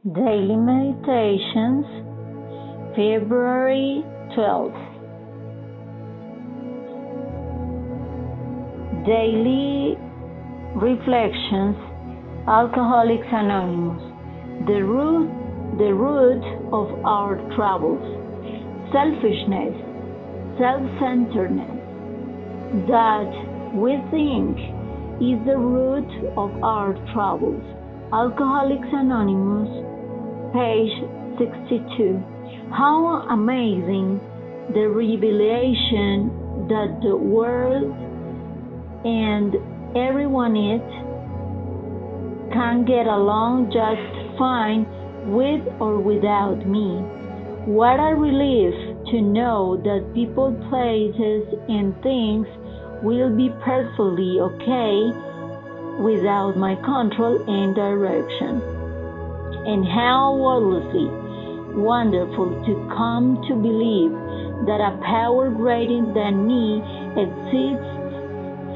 Daily Meditations, February 12th. Daily Reflections, Alcoholics Anonymous. The root of our troubles: selfishness, self-centeredness. That we think is the root of our troubles. Alcoholics Anonymous, page 62. How amazing the revelation that the world and everyone in it can get along just fine with or without me. What a relief to know that people, places, and things will be perfectly okay without my control and direction. And how wonderful to come to believe that a power greater than me exists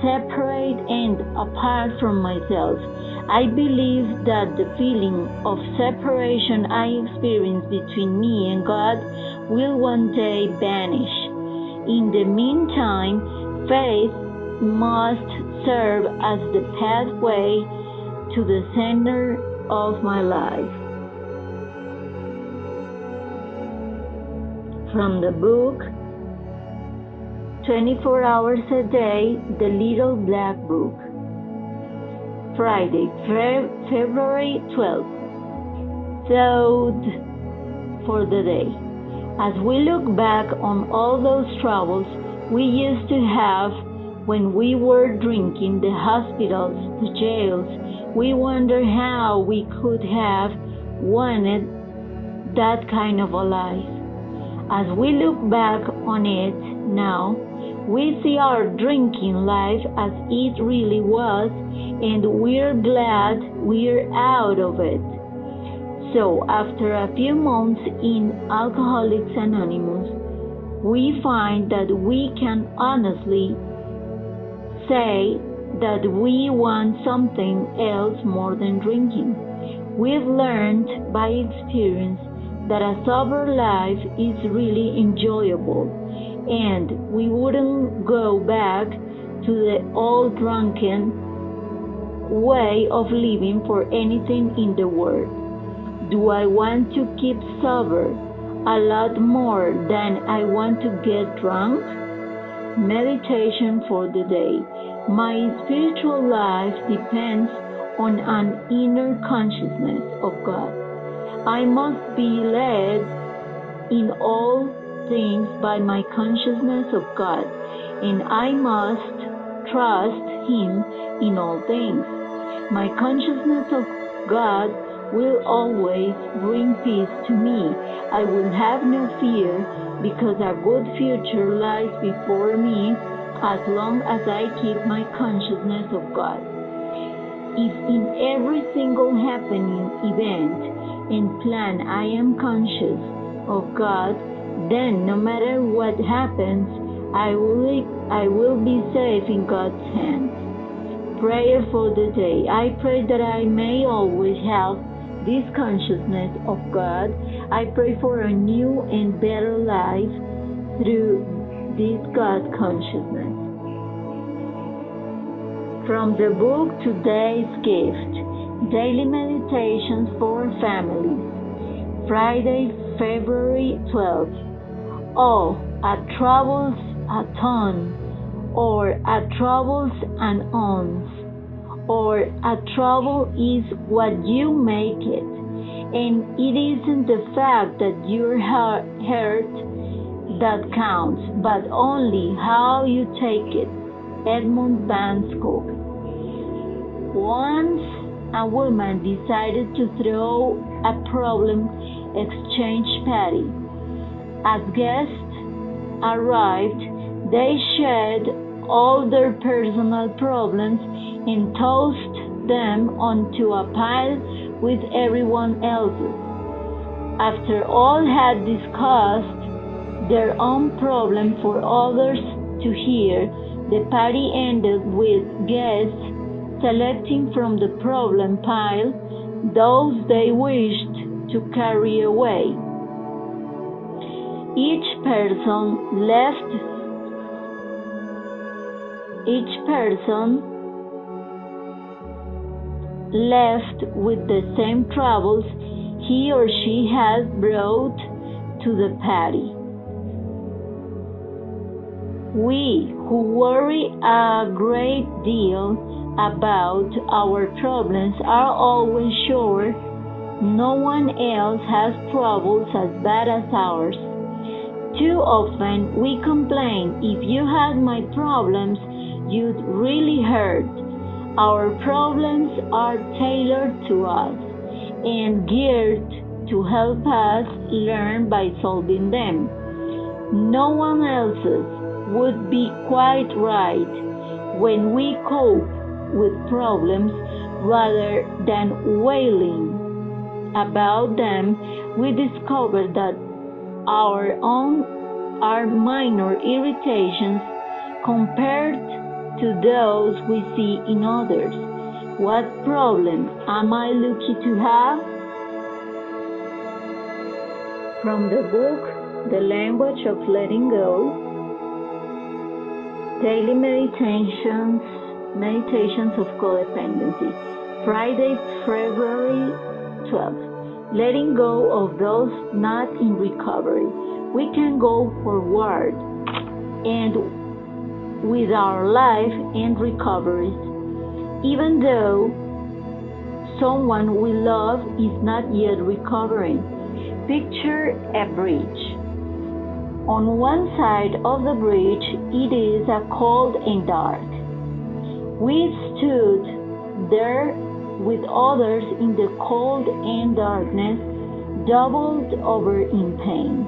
separate and apart from myself. I believe that the feeling of separation I experience between me and God will one day vanish. In the meantime, faith must serve as the pathway to the center of my life. From the book 24 Hours a Day, The Little Black Book. Friday, February 12th. Thought for the day. As we look back on all those troubles we used to have when we were drinking, the hospitals, the jails, we wonder how we could have wanted that kind of a life. As we look back on it now, we see our drinking life as it really was, and we're glad we're out of it. So, after a few months in Alcoholics Anonymous, we find that we can honestly say that we want something else more than drinking. We've learned by experience that a sober life is really enjoyable, and we wouldn't go back to the old drunken way of living for anything in the world. Do I want to keep sober a lot more than I want to get drunk? Meditation for the day. My spiritual life depends on an inner consciousness of God. I must be led in all things by my consciousness of God, and I must trust Him in all things. My consciousness of God will always bring peace to me. I will have no fear because a good future lies before me as long as I keep my consciousness of God. If in every single happening, event, and plan I am conscious of God, then no matter what happens, I will be safe in God's hands. Prayer for the day. I pray that I may always have this consciousness of God. I pray for a new and better life through this God consciousness. From the book Today's Gift, Daily Meditations for Families, Friday, February 12th. Oh, a troubles a ton, or a troubles an ounce, or a trouble is what you make it, and it isn't the fact that you're hurt that counts, but only how you take it. Edmund Van Scope. Once a woman decided to throw a problem exchange party. As guests arrived, they shared all their personal problems and tossed them onto a pile with everyone else's. After all had discussed their own problem for others to hear, the party ended with guests selecting from the problem pile those they wished to carry away. Each person left with the same troubles he or she has brought to the party. We who worry a great deal about our problems are always sure no one else has troubles as bad as ours. Too often we complain, if you had my problems, you'd really hurt. Our problems are tailored to us and geared to help us learn by solving them. No one else's would be quite right. When we cope with problems rather than wailing about them, we discover that our minor irritations compared to those we see in others. What problem am I lucky to have? From the book The Language of Letting Go, Daily Meditations of Codependency, Friday, February 12th. Letting go of those not in recovery. We can go forward and with our life and recoveries, even though someone we love is not yet recovering. Picture a bridge. On one side of the bridge, it is cold and dark. We stood there with others in the cold and darkness, doubled over in pain.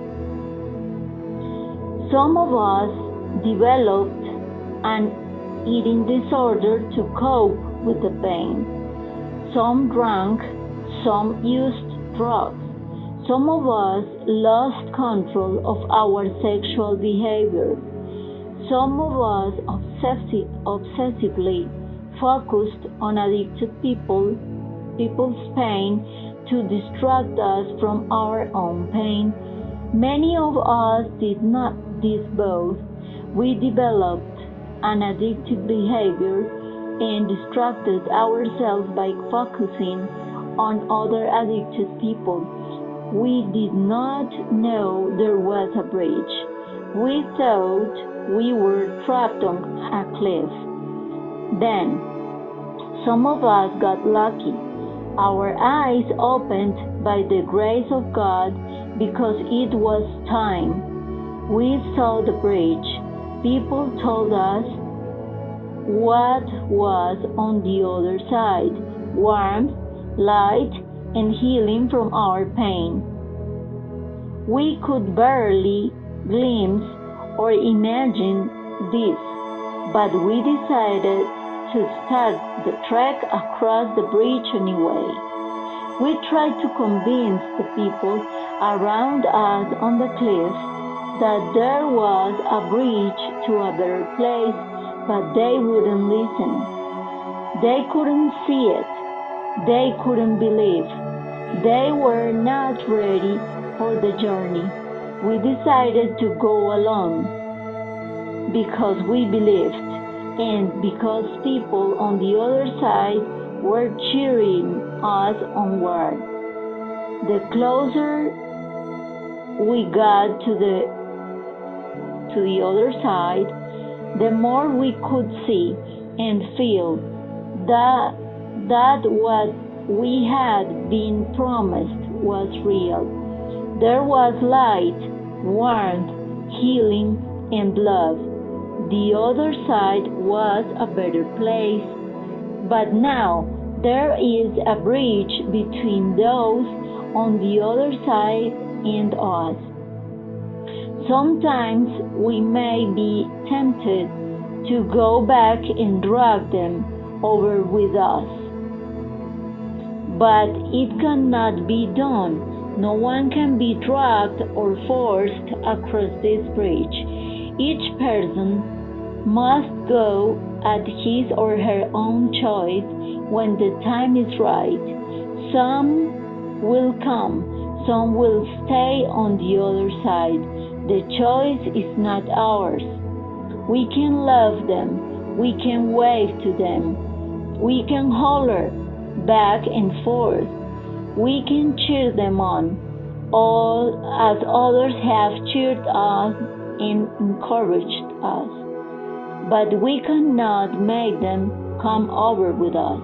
Some of us developed an eating disorder to cope with the pain. Some drank, some used drugs. Some of us lost control of our sexual behavior. Some of us obsessively focused on addicted people's pain to distract us from our own pain. Many of us did not this both. We developed an addictive behavior and distracted ourselves by focusing on other addicted people. We did not know there was a bridge. We thought we were trapped on a cliff. Then, some of us got lucky. Our eyes opened by the grace of God because it was time. We saw the bridge. People told us what was on the other side: warmth, light, and healing from our pain. We could barely glimpse or imagine this, but we decided to start the trek across the bridge anyway. We tried to convince the people around us on the cliff that there was a bridge to a better place, but they wouldn't listen. They couldn't see it. They couldn't believe. They were not ready for the journey. We decided to go alone because we believed, and because people on the other side were cheering us onward. The closer we got to the other side, the more we could see and feel that what we had been promised was real. There was light, warmth, healing, and love. The other side was a better place. But now there is a bridge between those on the other side and us. Sometimes we may be tempted to go back and drag them over with us. But it cannot be done. No one can be dragged or forced across this bridge. Each person must go at his or her own choice when the time is right. Some will come, some will stay on the other side. The choice is not ours. We can love them, we can wave to them, we can holler back and forth, we can cheer them on, all as others have cheered us and encouraged us. But we cannot make them come over with us.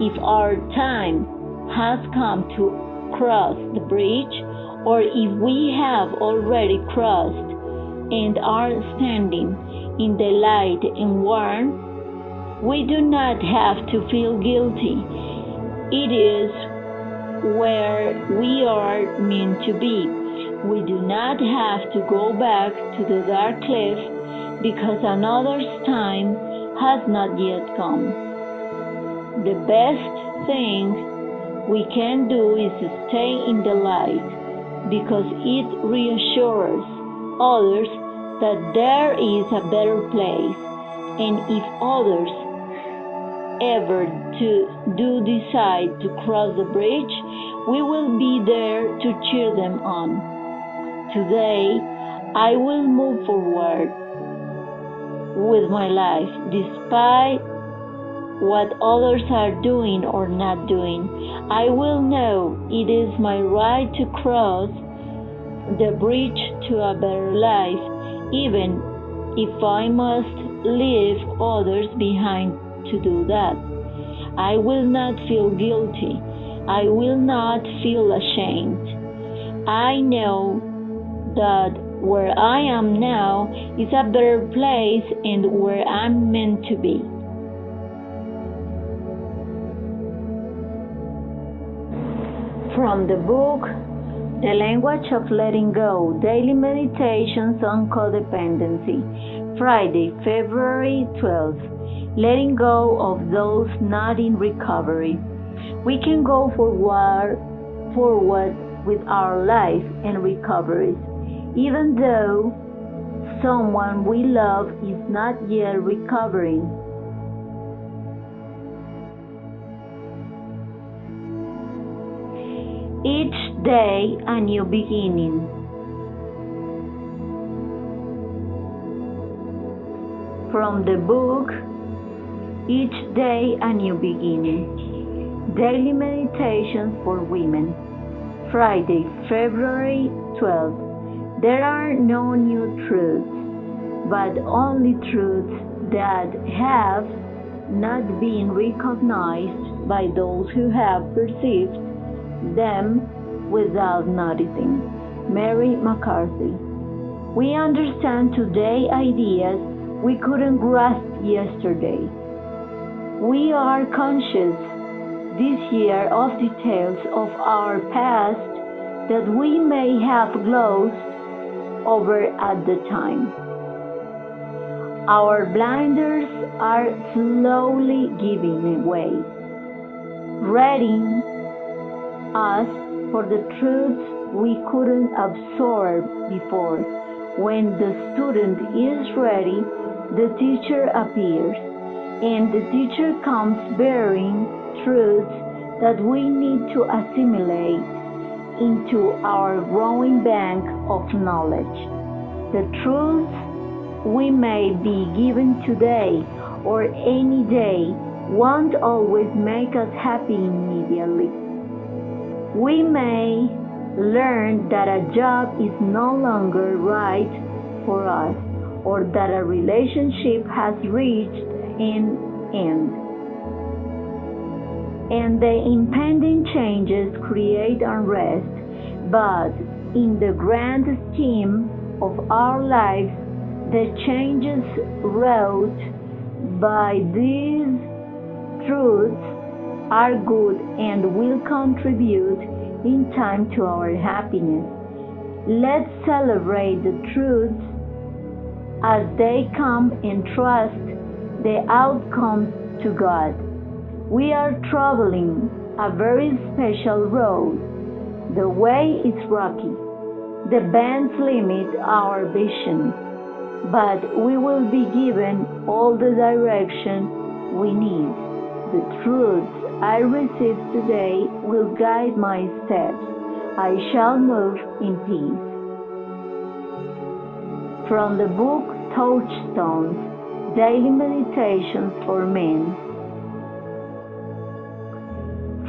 If our time has come to cross the bridge, or if we have already crossed and are standing in the light and warmth, we do not have to feel guilty. It is where we are meant to be. We do not have to go back to the dark cliff because another's time has not yet come. The best thing we can do is stay in the light because it reassures others that there is a better place, and if others ever do decide to cross the bridge, we will be there to cheer them on. Today, I will move forward with my life despite what others are doing or not doing. I will know it is my right to cross the bridge to a better life, even if I must leave others behind to do that. I will not feel guilty. I will not feel ashamed. I know that where I am now is a better place and where I'm meant to be. From the book, The Language of Letting Go, Daily Meditations on Codependency, Friday, February 12th. Letting go of those not in recovery. We can go forward with our life and recoveries, even though someone we love is not yet recovering. Each day a new beginning. From the book, Each Day a New Beginning. Daily Meditations for Women. Friday, February 12th. There are no new truths, but only truths that have not been recognized by those who have perceived them without noticing. Mary McCarthy. We understand today ideas we couldn't grasp yesterday. We are conscious this year of details of our past that we may have glossed over at the time. Our blinders are slowly giving away, readying us for the truths we couldn't absorb before. When the student is ready, the teacher appears, and the teacher comes bearing truths that we need to assimilate into our growing bank of knowledge. The truths we may be given today or any day won't always make us happy immediately. We may learn that a job is no longer right for us, or that a relationship has reached an end. And the impending changes create unrest, but in the grand scheme of our lives, the changes wrought by these truths are good and will contribute in time to our happiness. Let's celebrate the truths as they come and trust the outcome to God. We are traveling a very special road. The way is rocky. The bends limit our vision, but we will be given all the direction we need. The truths I receive today will guide my steps. I shall move in peace. From the book Touchstones, Daily Meditations for Men.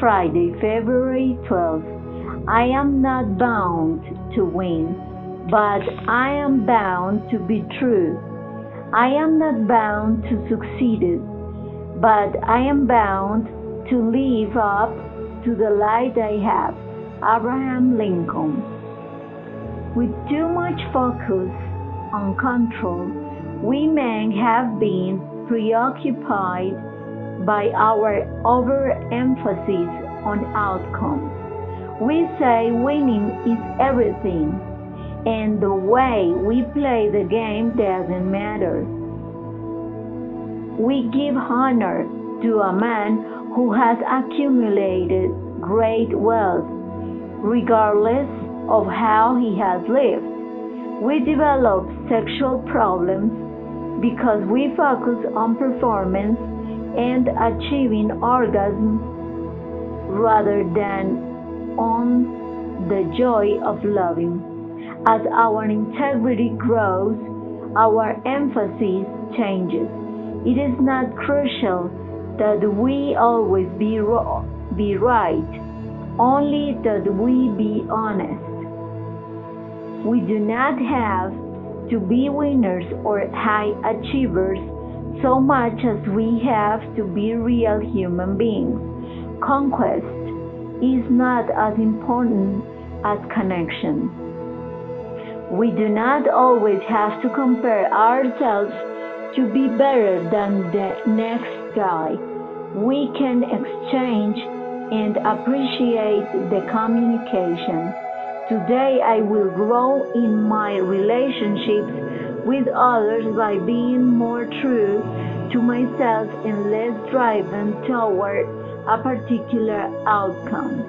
Friday, February 12th. I am not bound to win, but I am bound to be true. I am not bound to succeed, but I am bound to live up to the light I have. Abraham Lincoln. With too much focus on control, we men have been preoccupied by our overemphasis on outcomes. We say winning is everything, and the way we play the game doesn't matter. We give honor to a man who has accumulated great wealth, regardless of how he has lived. We develop sexual problems because we focus on performance and achieving orgasm rather than on the joy of loving. As our integrity grows, our emphasis changes. It is not crucial that we always be right, only that we be honest. We do not have to be winners or high achievers so much as we have to be real human beings. Conquest is not as important as connection. We do not always have to compare ourselves to be better than the next guy. We can exchange and appreciate the communication. Today I will grow in my relationships with others by being more true to myself and less driven toward a particular outcome.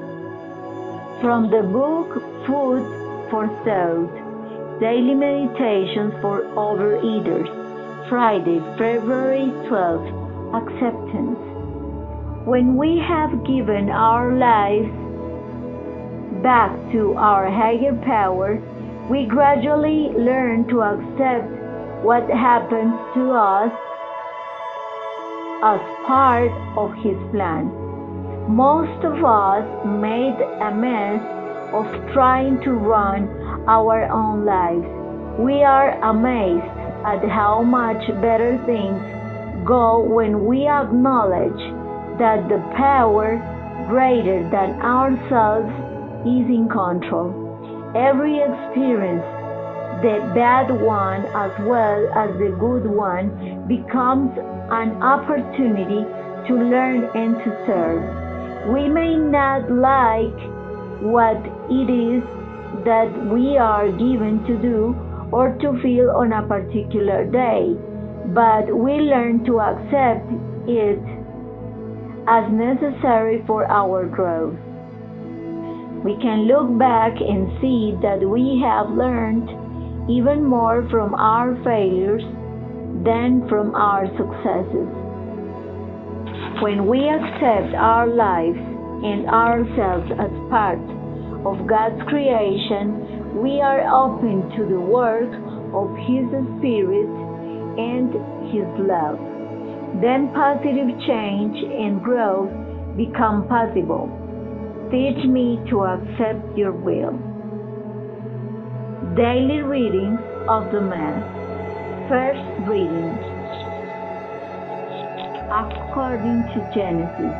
From the book Food for Thought, Daily Meditations for Overeaters, Friday, February 12th, Acceptance. When we have given our lives back to our higher power, we gradually learn to accept what happens to us as part of His plan. Most of us made a mess of trying to run our own lives. We are amazed at how much better things go when we acknowledge that the power greater than ourselves is in control. Every experience, the bad one as well as the good one, becomes an opportunity to learn and to serve. We may not like what it is that we are given to do or to feel on a particular day, but we learn to accept it as necessary for our growth. We can look back and see that we have learned even more from our failures than from our successes. When we accept our lives and ourselves as part of God's creation, we are open to the work of His Spirit and His love. Then positive change and growth become possible. Teach me to accept your will. Daily readings of the Mass. First reading. According to Genesis.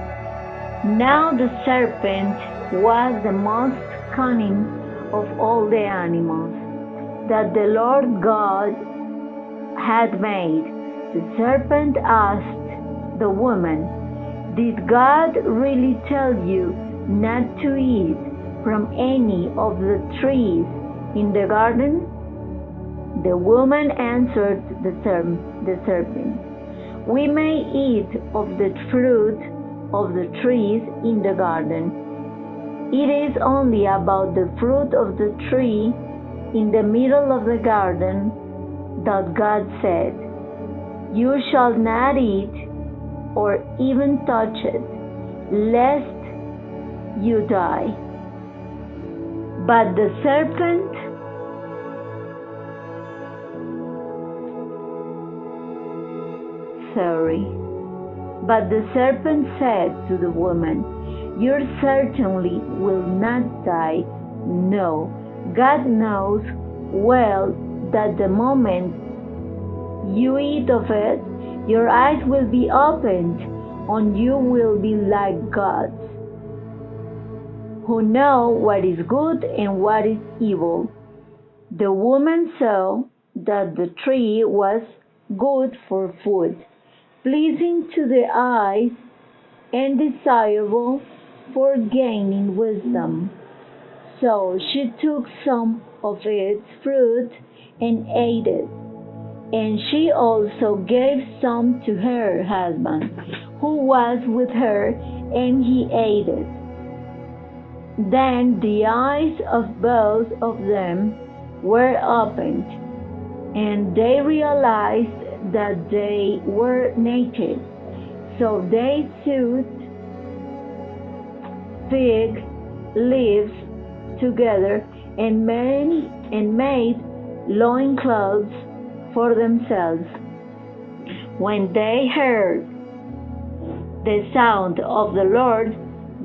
Now the serpent was the most cunning of all the animals that the Lord God had made. The serpent asked the woman, "Did God really tell you not to eat from any of the trees in the garden?" The woman answered the serpent, "We may eat of the fruit of the trees in the garden. It is only about the fruit of the tree in the middle of the garden that God said, 'You shall not eat or even touch it, lest you die. But the serpent said to the woman, "You certainly will not die. No, God knows well that the moment you eat of it, your eyes will be opened, and you will be like gods, who know what is good and what is evil." The woman saw that the tree was good for food, pleasing to the eyes, and desirable for gaining wisdom. So she took some of its fruit and ate it. And she also gave some to her husband, who was with her, and he ate it. Then the eyes of both of them were opened, and they realized that they were naked. So they sewed fig leaves together and made loincloths for themselves. When they heard the sound of the Lord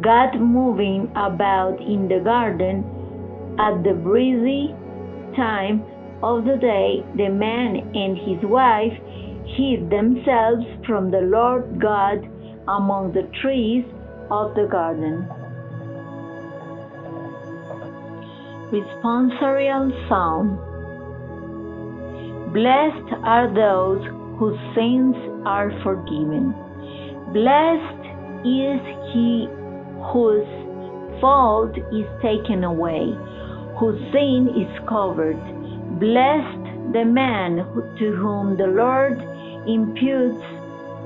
God moving about in the garden at the breezy time of the day, the man and his wife hid themselves from the Lord God among the trees of the garden. Responsorial Psalm. Blessed are those whose sins are forgiven. Blessed is he whose fault is taken away, whose sin is covered. Blessed the man to whom the Lord imputes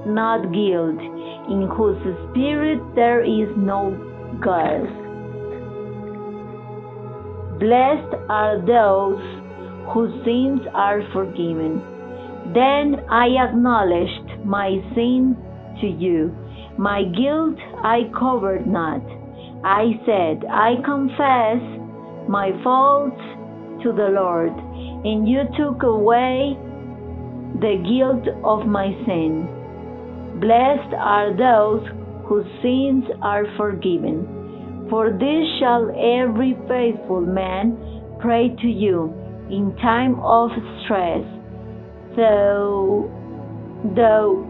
not guilt, in whose spirit there is no guile. Blessed are those whose sins are forgiven. Then I acknowledged my sin to you. My guilt I covered not. I said, I confess my faults to the Lord, and you took away the guilt of my sin. Blessed are those whose sins are forgiven. For this shall every faithful man pray to you in time of stress. So, though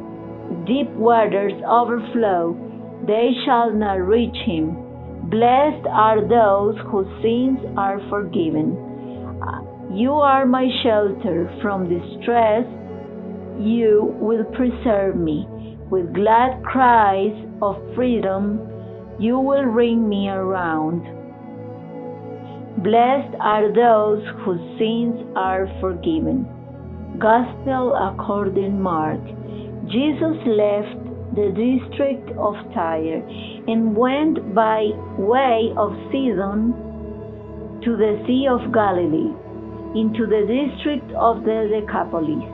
deep waters overflow, they shall not reach him. Blessed are those whose sins are forgiven. You are my shelter from distress. You will preserve me. With glad cries of freedom, you will ring me around. Blessed are those whose sins are forgiven. Gospel according Mark. Jesus left the district of Tyre and went by way of Sidon to the Sea of Galilee, into the district of the Decapolis.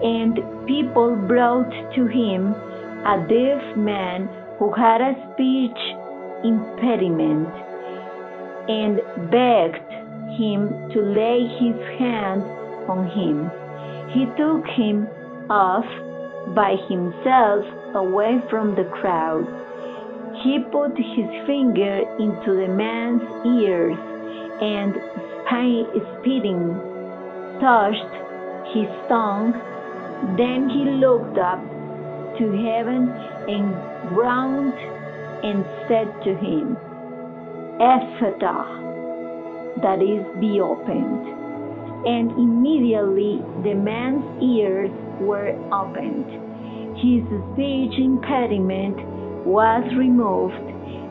And people brought to him a deaf man who had a speech impediment, and begged him to lay his hand on him. He took him off by himself away from the crowd. He put his finger into the man's ears, and spitting touched his tongue. Then he looked up to heaven and groaned and said to him, Ephphatha, that is, be opened. And immediately the man's ears were opened. His speech impediment was removed,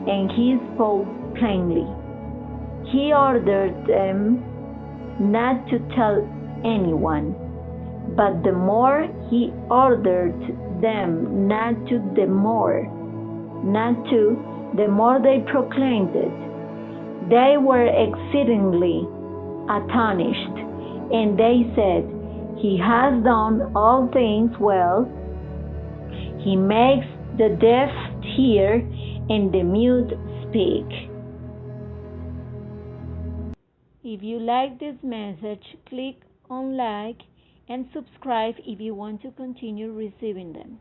and he spoke plainly. He ordered them not to tell anyone, but the more he ordered them not to, the more they proclaimed it. They were exceedingly astonished, and they said, He has done all things well. He makes the deaf hear and the mute speak. If you like this message, click on like and subscribe if you want to continue receiving them.